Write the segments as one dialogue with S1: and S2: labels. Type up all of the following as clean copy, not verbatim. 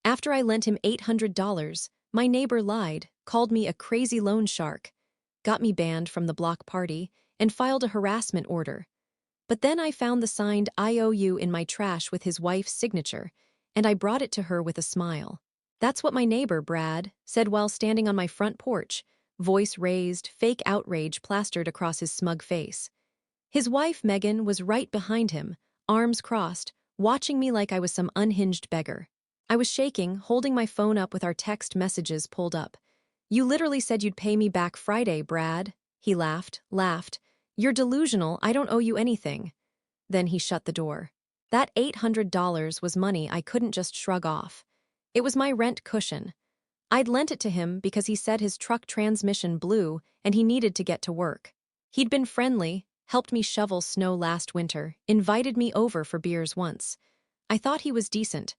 S1: After I lent him $800, my neighbor lied, called me a crazy loan shark, got me banned from the block party, and filed a harassment order. But then I found the signed IOU in my trash with his wife's signature, and I brought it to her with a smile. "That's what my neighbor, Brad, said while standing on my front porch, voice raised, fake outrage plastered across his smug face. His wife, Megan, was right behind him, arms crossed, watching me like I was some unhinged beggar. I was shaking, holding my phone up with our text messages pulled up. "You literally said you'd pay me back Friday, Brad." He laughed. "You're delusional, I don't owe you anything." Then he shut the door. That $800 was money I couldn't just shrug off. It was my rent cushion. I'd lent it to him because he said his truck transmission blew and he needed to get to work. He'd been friendly, helped me shovel snow last winter, invited me over for beers once. I thought he was decent.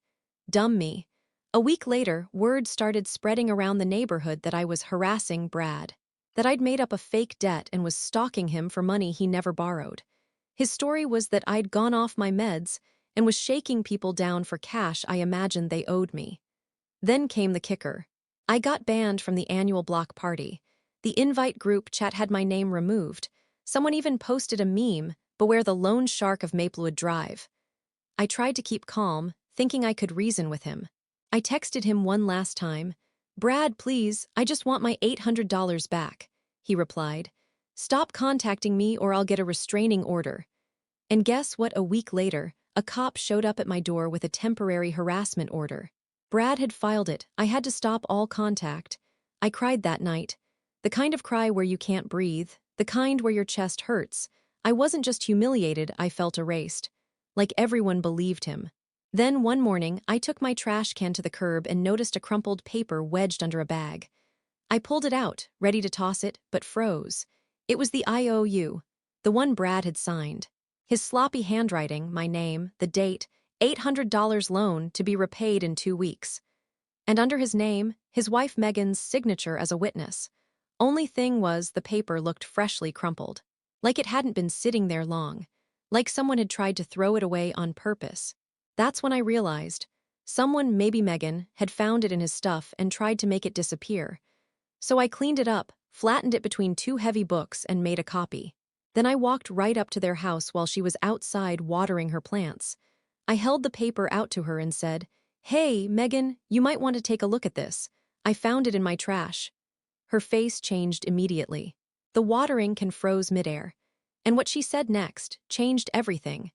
S1: Dumb me. A week later, word started spreading around the neighborhood that I was harassing Brad, that I'd made up a fake debt and was stalking him for money he never borrowed. His story was that I'd gone off my meds and was shaking people down for cash I imagined they owed me. Then came the kicker. I got banned from the annual block party. The invite group chat had my name removed. Someone even posted a meme, "Beware the loan shark of Maplewood Drive." I tried to keep calm, thinking I could reason with him. I texted him one last time. "Brad, please, I just want my $800 back." He replied, "Stop contacting me or I'll get a restraining order." And guess what? A week later, a cop showed up at my door with a temporary harassment order. Brad had filed it. I had to stop all contact. I cried that night. The kind of cry where you can't breathe, the kind where your chest hurts. I wasn't just humiliated, I felt erased. Like everyone believed him. Then one morning, I took my trash can to the curb and noticed a crumpled paper wedged under a bag. I pulled it out, ready to toss it, but froze. It was the IOU, the one Brad had signed. His sloppy handwriting, my name, the date, $800 loan to be repaid in 2 weeks. And under his name, his wife Megan's signature as a witness. Only thing was the paper looked freshly crumpled. Like it hadn't been sitting there long. Like someone had tried to throw it away on purpose. That's when I realized. Someone, maybe Megan, had found it in his stuff and tried to make it disappear. So I cleaned it up, flattened it between 2 heavy books and made a copy. Then I walked right up to their house while she was outside watering her plants. I held the paper out to her and said, "Hey, Megan, you might want to take a look at this. I found it in my trash." Her face changed immediately. The watering can froze midair. And what she said next changed everything.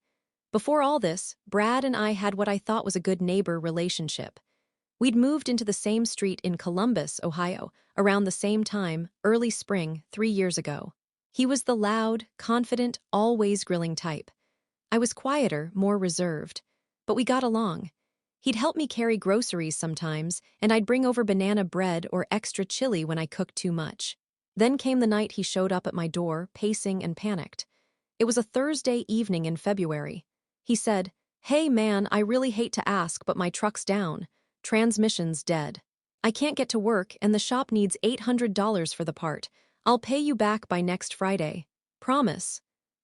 S1: Before all this, Brad and I had what I thought was a good neighbor relationship. We'd moved into the same street in Columbus, Ohio, around the same time, early spring, 3 years ago. He was the loud, confident, always grilling type. I was quieter, more reserved. But we got along. He'd help me carry groceries sometimes, and I'd bring over banana bread or extra chili when I cooked too much. Then came the night he showed up at my door, pacing and panicked. It was a Thursday evening in February. He said, "Hey man, I really hate to ask, but my truck's down. Transmission's dead. I can't get to work and the shop needs $800 for the part. I'll pay you back by next Friday. Promise."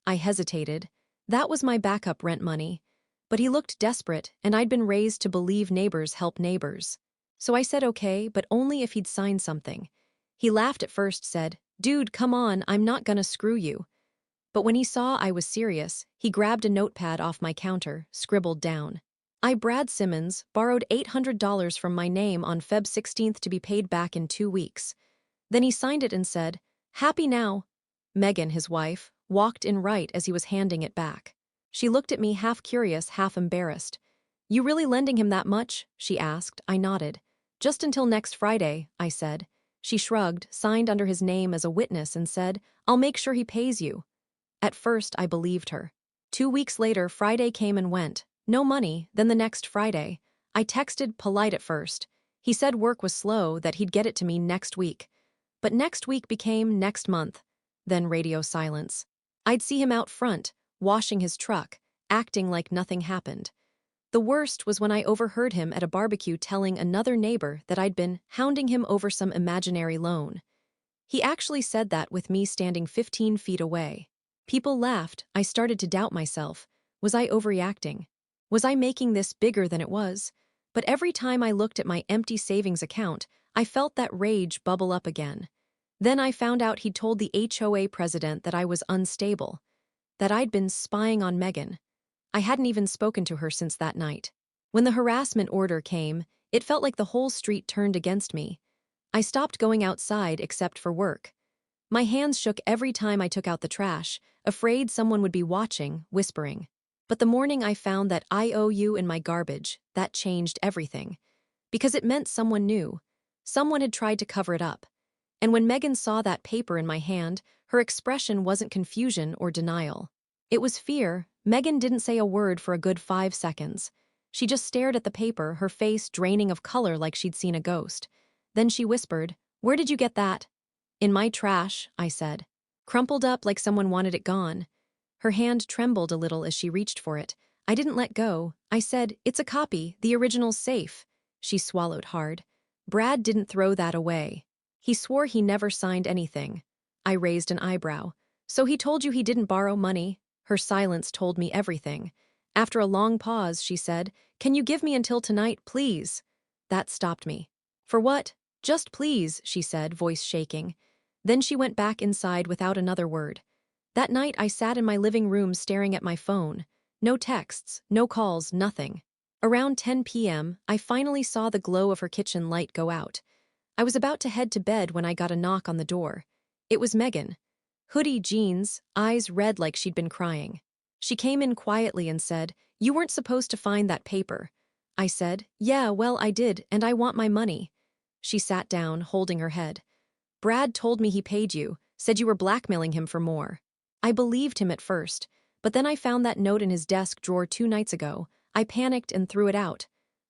S1: I hesitated. That was my backup rent money. But he looked desperate, and I'd been raised to believe neighbors help neighbors. So I said okay, but only if he'd sign something. He laughed at first, said, "Dude, come on, I'm not gonna screw you." But when he saw I was serious, he grabbed a notepad off my counter, scribbled down. "I, Brad Simmons, borrowed $800 from my name on Feb 16th to be paid back in 2 weeks. Then he signed it and said, "Happy now." Megan, his wife, walked in right as he was handing it back. She looked at me half curious, half embarrassed. "You really lending him that much?" she asked. I nodded. "Just until next Friday," I said. She shrugged, signed under his name as a witness and said, "I'll make sure he pays you." At first, I believed her. 2 weeks later, Friday came and went. No money, then the next Friday. I texted, polite at first. He said work was slow, that he'd get it to me next week. But next week became next month. Then radio silence. I'd see him out front, washing his truck, acting like nothing happened. The worst was when I overheard him at a barbecue telling another neighbor that I'd been hounding him over some imaginary loan. He actually said that with me standing 15 feet away. People laughed. I started to doubt myself. Was I overreacting? Was I making this bigger than it was? But every time I looked at my empty savings account, I felt that rage bubble up again. Then I found out he'd told the HOA president that I was unstable, that I'd been spying on Megan. I hadn't even spoken to her since that night. When the harassment order came, it felt like the whole street turned against me. I stopped going outside except for work. My hands shook every time I took out the trash, afraid someone would be watching, whispering. But the morning I found that IOU in my garbage, that changed everything. Because it meant someone knew. Someone had tried to cover it up. And when Megan saw that paper in my hand, her expression wasn't confusion or denial. It was fear. Megan didn't say a word for a good 5 seconds. She just stared at the paper, her face draining of color like she'd seen a ghost. Then she whispered, "Where did you get that?" "In my trash," I said. Crumpled up like someone wanted it gone. Her hand trembled a little as she reached for it. I didn't let go. I said, "It's a copy, the original's safe." She swallowed hard. "Brad didn't throw that away. He swore he never signed anything." I raised an eyebrow. "So he told you he didn't borrow money?" Her silence told me everything. After a long pause, she said, "Can you give me until tonight, please?" That stopped me. "For what?" "Just please," she said, voice shaking. Then she went back inside without another word. That night I sat in my living room staring at my phone. No texts, no calls, nothing. Around 10 p.m., I finally saw the glow of her kitchen light go out. I was about to head to bed when I got a knock on the door. It was Megan. Hoodie, jeans, eyes red like she'd been crying. She came in quietly and said, "You weren't supposed to find that paper." I said, "Yeah, well, I did, and I want my money." She sat down, holding her head. "Brad told me he paid you, said you were blackmailing him for more." I believed him at first, but then I found that note in his desk drawer 2 nights ago. I panicked and threw it out.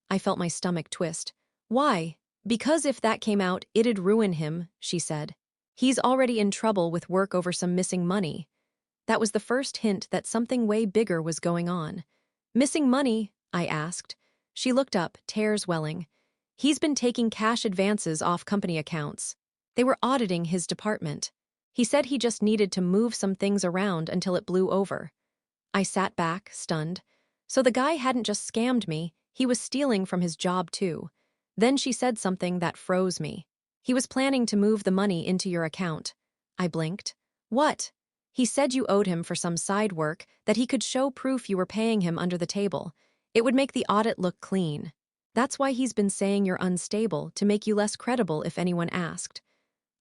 S1: I felt my stomach twist. "Why?" "Because if that came out, it'd ruin him," she said. "He's already in trouble with work over some missing money." That was the first hint that something way bigger was going on. "Missing money?" I asked. She looked up, tears welling. "He's been taking cash advances off company accounts. They were auditing his department. He said he just needed to move some things around until it blew over." I sat back, stunned. So the guy hadn't just scammed me, he was stealing from his job too. Then she said something that froze me. "He was planning to move the money into your account." I blinked. "What?" "He said you owed him for some side work, that he could show proof you were paying him under the table. It would make the audit look clean. That's why he's been saying you're unstable, to make you less credible if anyone asked."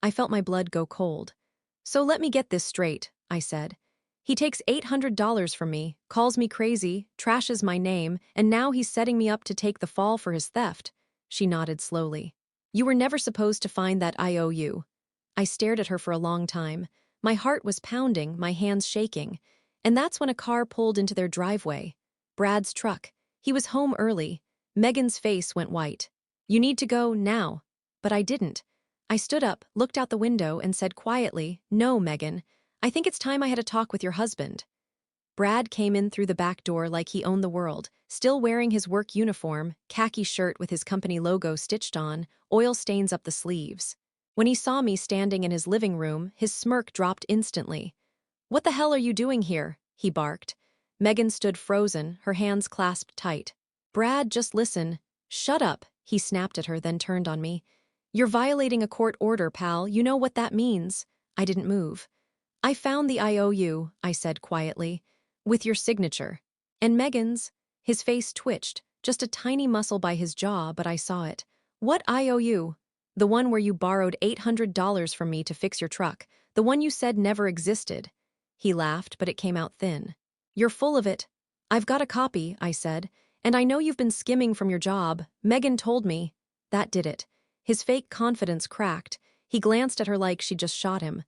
S1: I felt my blood go cold. "So let me get this straight," I said. "He takes $800 from me, calls me crazy, trashes my name, and now he's setting me up to take the fall for his theft." She nodded slowly. "You were never supposed to find that IOU." I stared at her for a long time. My heart was pounding, my hands shaking. And that's when a car pulled into their driveway. Brad's truck. He was home early. Megan's face went white. "You need to go now." But I didn't. I stood up, looked out the window, and said quietly, "No, Megan. I think it's time I had a talk with your husband." Brad came in through the back door like he owned the world, still wearing his work uniform, khaki shirt with his company logo stitched on, oil stains up the sleeves. When he saw me standing in his living room, his smirk dropped instantly. "What the hell are you doing here?" he barked. Megan stood frozen, her hands clasped tight. "Brad, just listen." "Shut up," he snapped at her, then turned on me. "You're violating a court order, pal. You know what that means." I didn't move. "I found the IOU," I said quietly, "with your signature." "And Megan's?" His face twitched, just a tiny muscle by his jaw, but I saw it. "What IOU?" "The one where you borrowed $800 from me to fix your truck. The one you said never existed." He laughed, but it came out thin. "You're full of it." "I've got a copy," I said. "And I know you've been skimming from your job. Megan told me." That did it. His fake confidence cracked. He glanced at her like she'd just shot him.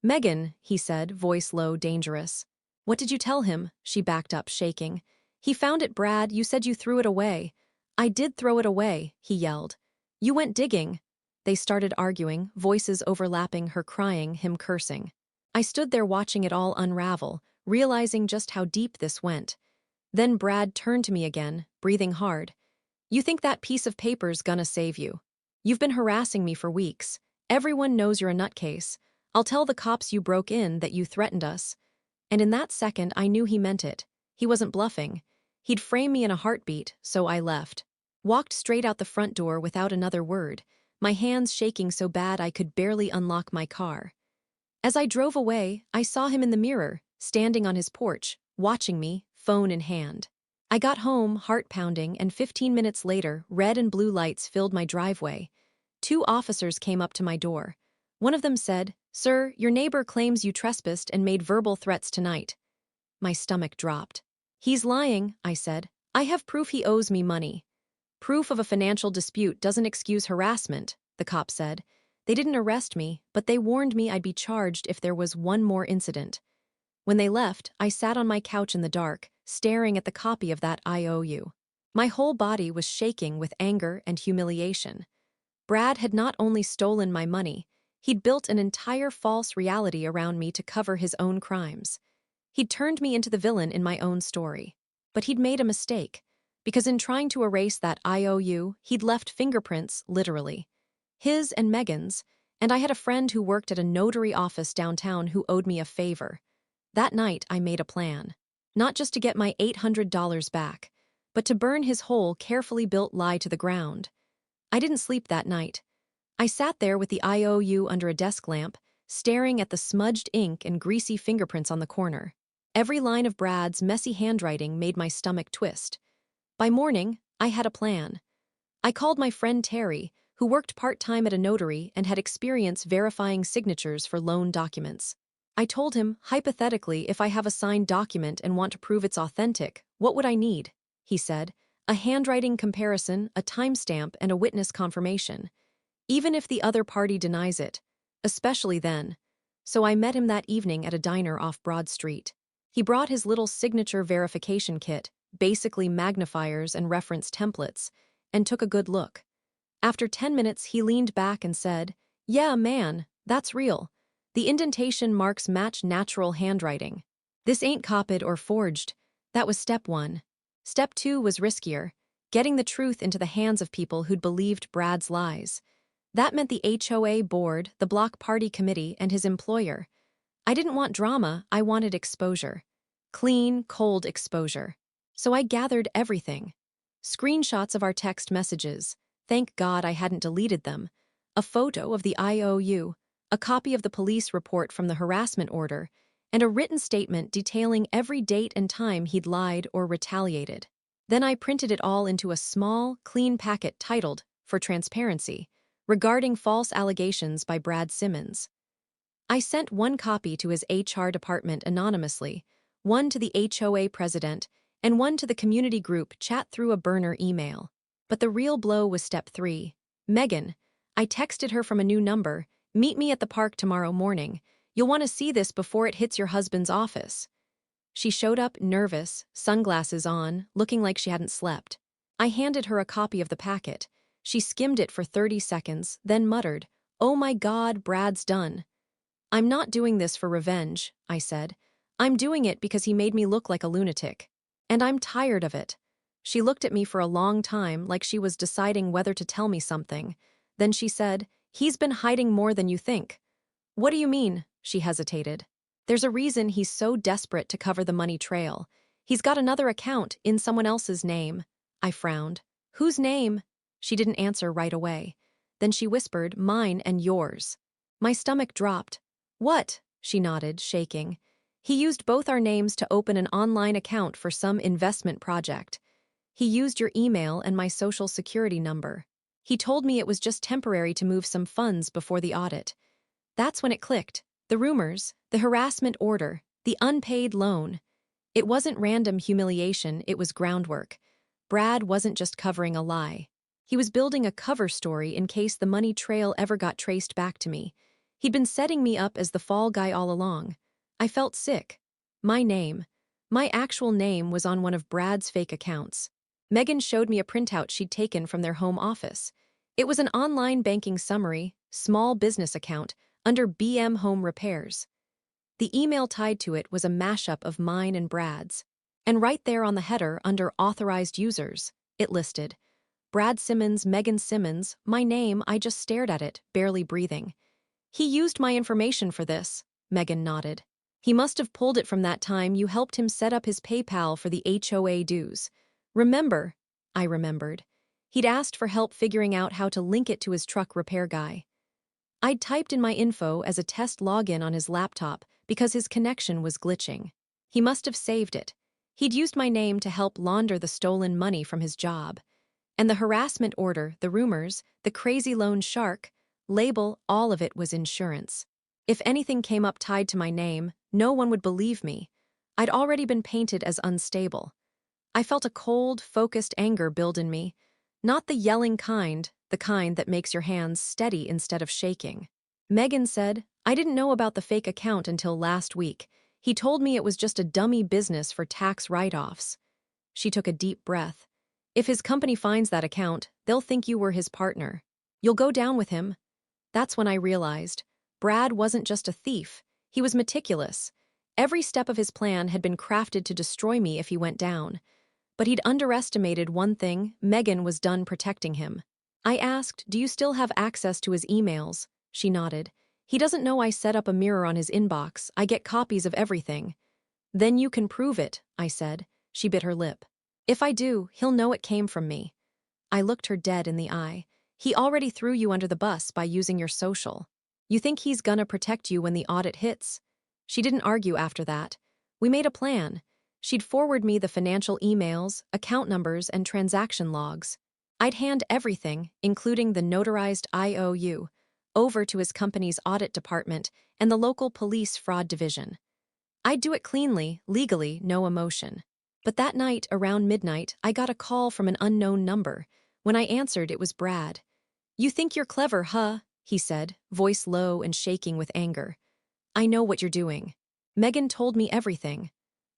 S1: "Megan," he said, voice low, dangerous. "What did you tell him?" She backed up, shaking. "He found it, Brad. You said you threw it away." "I did throw it away," he yelled. "You went digging." They started arguing, voices overlapping, her crying, him cursing. I stood there watching it all unravel, realizing just how deep this went. Then Brad turned to me again, breathing hard. "You think that piece of paper's gonna save you? You've been harassing me for weeks. Everyone knows you're a nutcase. I'll tell the cops you broke in, that you threatened us." And in that second, I knew he meant it. He wasn't bluffing. He'd frame me in a heartbeat, so I left. Walked straight out the front door without another word, my hands shaking so bad I could barely unlock my car. As I drove away, I saw him in the mirror, standing on his porch, watching me, phone in hand. I got home, heart pounding, and 15 minutes later, red and blue lights filled my driveway. 2 officers came up to my door. One of them said, "Sir, your neighbor claims you trespassed and made verbal threats tonight." My stomach dropped. "He's lying," I said. "I have proof he owes me money." "Proof of a financial dispute doesn't excuse harassment," the cop said. "They didn't arrest me, but they warned me I'd be charged if there was one more incident." When they left, I sat on my couch in the dark, staring at the copy of that IOU. My whole body was shaking with anger and humiliation. Brad had not only stolen my money, he'd built an entire false reality around me to cover his own crimes. He'd turned me into the villain in my own story. But he'd made a mistake, because in trying to erase that IOU, he'd left fingerprints, literally. His and Megan's, and I had a friend who worked at a notary office downtown who owed me a favor. That night, I made a plan. Not just to get my $800 back, but to burn his whole carefully built lie to the ground. I didn't sleep that night. I sat there with the IOU under a desk lamp, staring at the smudged ink and greasy fingerprints on the corner. Every line of Brad's messy handwriting made my stomach twist. By morning, I had a plan. I called my friend Terry, who worked part-time at a notary and had experience verifying signatures for loan documents. I told him, hypothetically, if I have a signed document and want to prove it's authentic, what would I need? He said, a handwriting comparison, a timestamp, and a witness confirmation. Even if the other party denies it. Especially then. So I met him that evening at a diner off Broad Street. He brought his little signature verification kit, basically magnifiers and reference templates, and took a good look. After 10 minutes, he leaned back and said, "Yeah, man, that's real. The indentation marks match natural handwriting. This ain't copied or forged." That was step 1. Step 2 was riskier, getting the truth into the hands of people who'd believed Brad's lies. That meant the HOA board, the block party committee, and his employer. I didn't want drama, I wanted exposure. Clean, cold exposure. So I gathered everything. Screenshots of our text messages. Thank God I hadn't deleted them. A photo of the IOU, a copy of the police report from the harassment order, and a written statement detailing every date and time he'd lied or retaliated. Then I printed it all into a small, clean packet titled, "For Transparency," regarding false allegations by Brad Simmons. I sent one copy to his HR department anonymously, one to the HOA president, and one to the community group chat through a burner email. But the real blow was step 3. Megan. I texted her from a new number, "Meet me at the park tomorrow morning. You'll want to see this before it hits your husband's office." She showed up nervous, sunglasses on, looking like she hadn't slept. I handed her a copy of the packet. She skimmed it for 30 seconds, then muttered, "Oh my God, Brad's done." "I'm not doing this for revenge," I said. "I'm doing it because he made me look like a lunatic. And I'm tired of it." She looked at me for a long time like she was deciding whether to tell me something. Then she said, "He's been hiding more than you think." "What do you mean?" She hesitated. "There's a reason he's so desperate to cover the money trail. He's got another account in someone else's name." I frowned. "Whose name?" She didn't answer right away. Then she whispered, "Mine and yours." My stomach dropped. "What?" She nodded, shaking. "He used both our names to open an online account for some investment project. He used your email and my social security number. He told me it was just temporary to move some funds before the audit." That's when it clicked. The rumors, the harassment order, the unpaid loan. It wasn't random humiliation, it was groundwork. Brad wasn't just covering a lie. He was building a cover story in case the money trail ever got traced back to me. He'd been setting me up as the fall guy all along. I felt sick. My actual name was on one of Brad's fake accounts. Megan showed me a printout she'd taken from their home office. It was an online banking summary, small business account, under BM Home Repairs. The email tied to it was a mashup of mine and Brad's. And right there on the header, under Authorized Users, it listed, "Brad Simmons, Megan Simmons," my name. I just stared at it, barely breathing. "He used my information for this," Megan nodded. "He must have pulled it from that time you helped him set up his PayPal for the HOA dues." "Remember?" I remembered. He'd asked for help figuring out how to link it to his truck repair guy. I'd typed in my info as a test login on his laptop because his connection was glitching. He must have saved it. He'd used my name to help launder the stolen money from his job. And the harassment order, the rumors, the crazy loan shark, label, all of it was insurance. If anything came up tied to my name, no one would believe me. I'd already been painted as unstable. I felt a cold, focused anger build in me. Not the yelling kind, the kind that makes your hands steady instead of shaking. Megan said, I didn't know about the fake account until last week. He told me it was just a dummy business for tax write-offs. She took a deep breath. If his company finds that account, they'll think you were his partner. You'll go down with him. That's when I realized. Brad wasn't just a thief. He was meticulous. Every step of his plan had been crafted to destroy me if he went down. But he'd underestimated one thing: Megan was done protecting him. I asked, do you still have access to his emails? She nodded. He doesn't know I set up a mirror on his inbox. I get copies of everything. Then you can prove it, I said. She bit her lip. If I do, he'll know it came from me. I looked her dead in the eye. He already threw you under the bus by using your social. You think he's gonna protect you when the audit hits? She didn't argue after that. We made a plan. She'd forward me the financial emails, account numbers, and transaction logs. I'd hand everything, including the notarized IOU, over to his company's audit department and the local police fraud division. I'd do it cleanly, legally, no emotion. But that night, around midnight, I got a call from an unknown number. When I answered, it was Brad. You think you're clever, huh? He said, voice low and shaking with anger. I know what you're doing. Megan told me everything.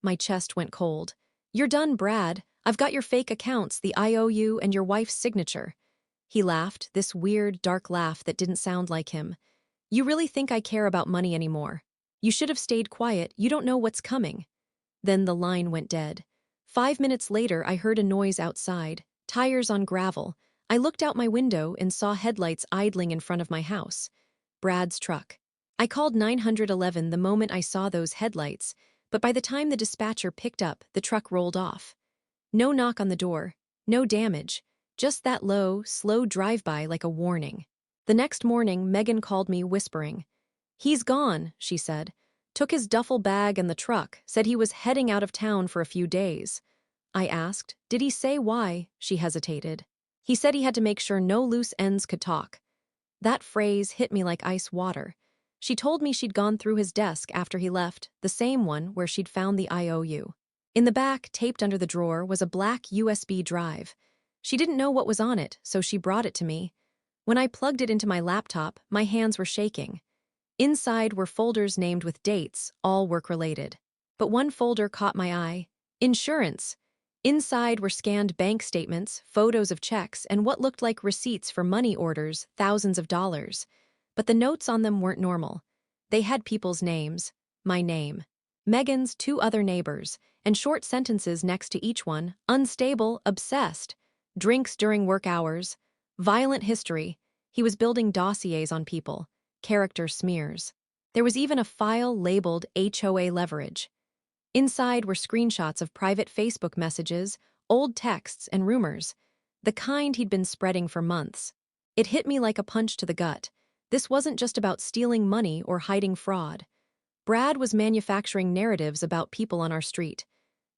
S1: My chest went cold. You're done, Brad. I've got your fake accounts, the IOU, and your wife's signature. He laughed, this weird, dark laugh that didn't sound like him. You really think I care about money anymore? You should have stayed quiet. You don't know what's coming. Then the line went dead. 5 minutes later, I heard a noise outside, tires on gravel. I looked out my window and saw headlights idling in front of my house. Brad's truck. I called 911 the moment I saw those headlights, but by the time the dispatcher picked up, the truck rolled off. No knock on the door, no damage, just that low, slow drive-by like a warning. The next morning, Megan called me whispering. He's gone, she said. Took his duffel bag and the truck, said he was heading out of town for a few days. I asked, did he say why? She hesitated. He said he had to make sure no loose ends could talk. That phrase hit me like ice water. She told me she'd gone through his desk after he left, the same one where she'd found the IOU. In the back, taped under the drawer, was a black USB drive. She didn't know what was on it, so she brought it to me. When I plugged it into my laptop, my hands were shaking. Inside were folders named with dates, all work-related. But one folder caught my eye. Insurance. Inside were scanned bank statements, photos of checks, and what looked like receipts for money orders, thousands of dollars. But the notes on them weren't normal. They had people's names, my name, Megan's, 2 other neighbors, and short sentences next to each one: unstable, obsessed, drinks during work hours, violent history. He was building dossiers on people, character smears. There was even a file labeled HOA leverage. Inside were screenshots of private Facebook messages, old texts, and rumors, the kind he'd been spreading for months. It hit me like a punch to the gut. This wasn't just about stealing money or hiding fraud. Brad was manufacturing narratives about people on our street.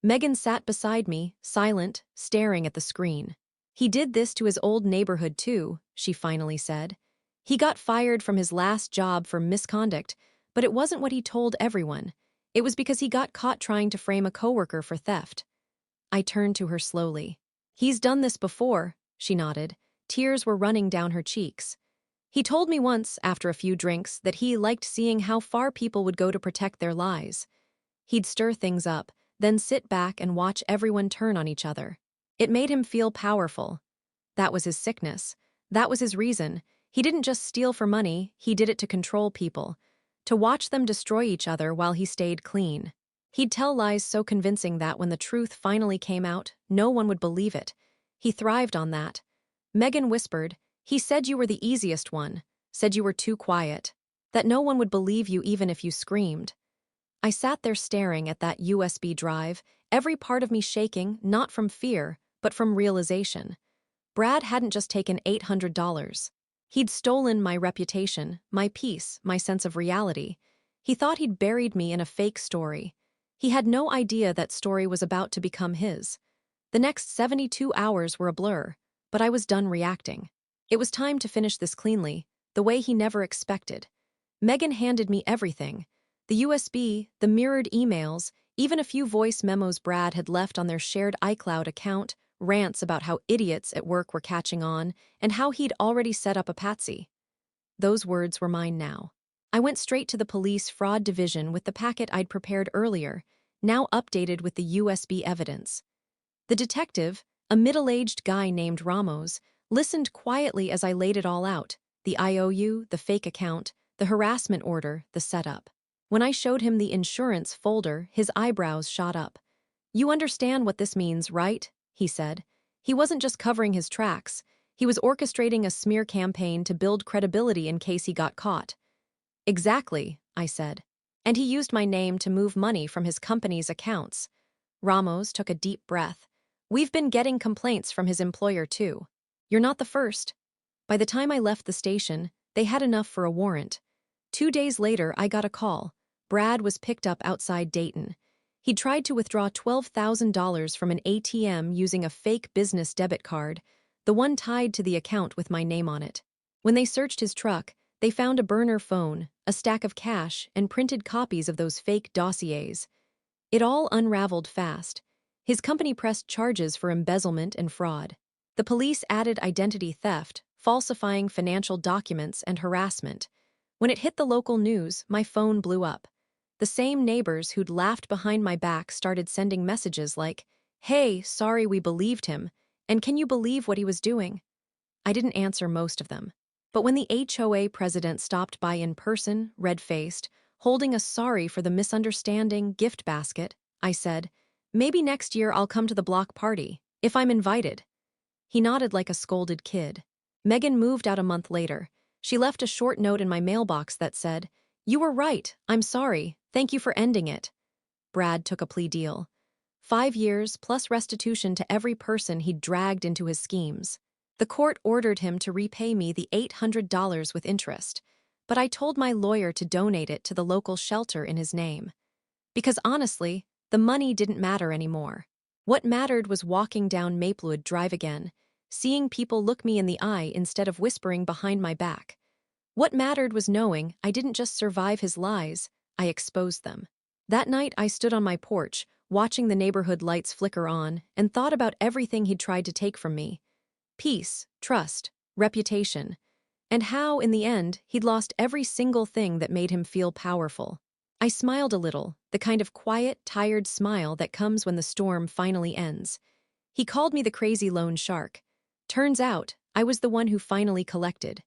S1: Megan sat beside me, silent, staring at the screen. He did this to his old neighborhood too, she finally said. He got fired from his last job for misconduct, but it wasn't what he told everyone. It was because he got caught trying to frame a coworker for theft. I turned to her slowly. He's done this before, she nodded. Tears were running down her cheeks. He told me once, after a few drinks, that he liked seeing how far people would go to protect their lies. He'd stir things up, then sit back and watch everyone turn on each other. It made him feel powerful. That was his sickness. That was his reason. He didn't just steal for money, he did it to control people, to watch them destroy each other while he stayed clean. He'd tell lies so convincing that when the truth finally came out, no one would believe it. He thrived on that. Megan whispered, he said you were the easiest one, said you were too quiet, that no one would believe you even if you screamed. I sat there staring at that USB drive, every part of me shaking, not from fear, but from realization. Brad hadn't just taken $800. He'd stolen my reputation, my peace, my sense of reality. He thought he'd buried me in a fake story. He had no idea that story was about to become his. The next 72 hours were a blur, but I was done reacting. It was time to finish this cleanly, the way he never expected. Megan handed me everything. The USB, the mirrored emails, even a few voice memos Brad had left on their shared iCloud account, rants about how idiots at work were catching on, and how he'd already set up a patsy. Those words were mine now. I went straight to the police fraud division with the packet I'd prepared earlier, now updated with the USB evidence. The detective, a middle-aged guy named Ramos, listened quietly as I laid it all out: the IOU, the fake account, the harassment order, the setup. When I showed him the insurance folder, his eyebrows shot up. "You understand what this means, right?" he said. He wasn't just covering his tracks. He was orchestrating a smear campaign to build credibility in case he got caught. "Exactly," I said. "And he used my name to move money from his company's accounts." Ramos took a deep breath. "We've been getting complaints from his employer, too. You're not the first." By the time I left the station, they had enough for a warrant. 2 days later, I got a call. Brad was picked up outside Dayton. He'd tried to withdraw $12,000 from an ATM using a fake business debit card, the one tied to the account with my name on it. When they searched his truck, they found a burner phone, a stack of cash, and printed copies of those fake dossiers. It all unraveled fast. His company pressed charges for embezzlement and fraud. The police added identity theft, falsifying financial documents, and harassment. When it hit the local news, my phone blew up. The same neighbors who'd laughed behind my back started sending messages like, "Hey, sorry we believed him, and can you believe what he was doing?" I didn't answer most of them. But when the HOA president stopped by in person, red-faced, holding a sorry for the misunderstanding gift basket, I said, "Maybe next year I'll come to the block party, if I'm invited." He nodded like a scolded kid. Megan moved out a month later. She left a short note in my mailbox that said, "You were right, I'm sorry, thank you for ending it." Brad took a plea deal. 5 years plus restitution to every person he'd dragged into his schemes. The court ordered him to repay me the $800 with interest, but I told my lawyer to donate it to the local shelter in his name. Because honestly, the money didn't matter anymore. What mattered was walking down Maplewood Drive again, seeing people look me in the eye instead of whispering behind my back. What mattered was knowing I didn't just survive his lies, I exposed them. That night I stood on my porch, watching the neighborhood lights flicker on, and thought about everything he'd tried to take from me. Peace, trust, reputation, and how, in the end, he'd lost every single thing that made him feel powerful. I smiled a little, the kind of quiet, tired smile that comes when the storm finally ends. He called me the crazy loan shark. Turns out, I was the one who finally collected.